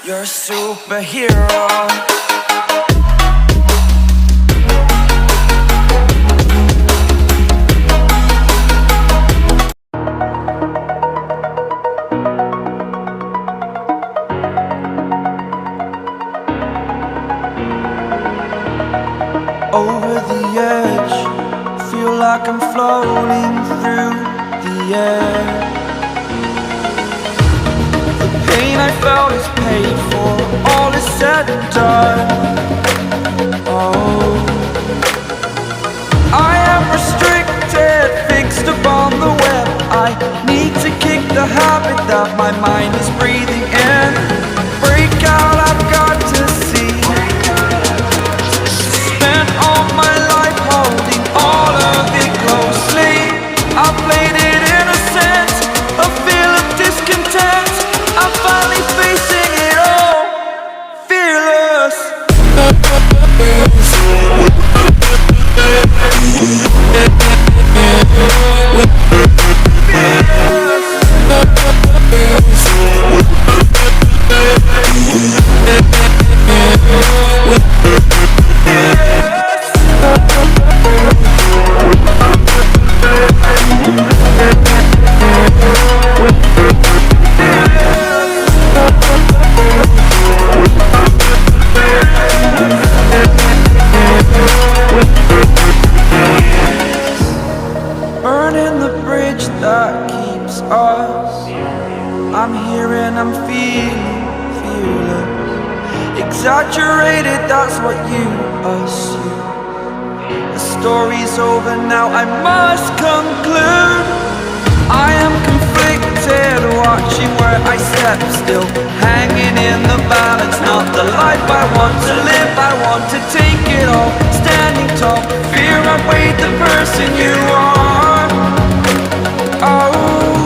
You're a superhero. Over the edge, feel like I'm floating through the air. The pain I felt is paid for, all is said and done. Oh, I am restricted, fixed upon the web. I need to kick the habit that my mind is breathing in. Break out, I've got to see. Spent all my life holding all of it closely. I played it innocent, a feel of discontent. I'm finally facing it all, fearless. Burning the bridge that keeps us. I'm here and I'm feeling fearless. Exaggerated, that's what you assume. The story's over now, I must conclude. I am conflicted, watching where I step still, hanging in the balance. Not the life I want to live, I want to take it all. Standing tall, fear outweighed the person you are. Oh,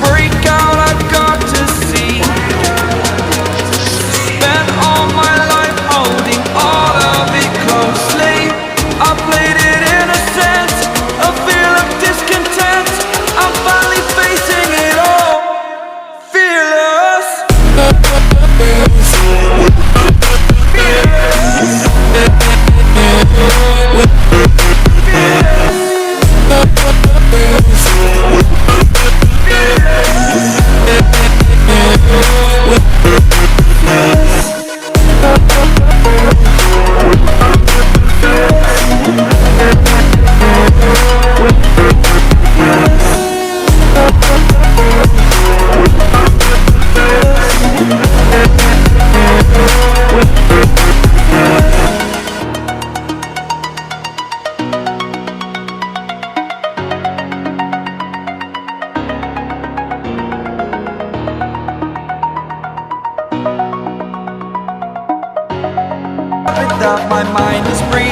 break out, I've got to see. Spent all my life holding all of it closely. I played it innocent, a feel of discontent. I'm finally facing it all, fearless. That my mind is breathing.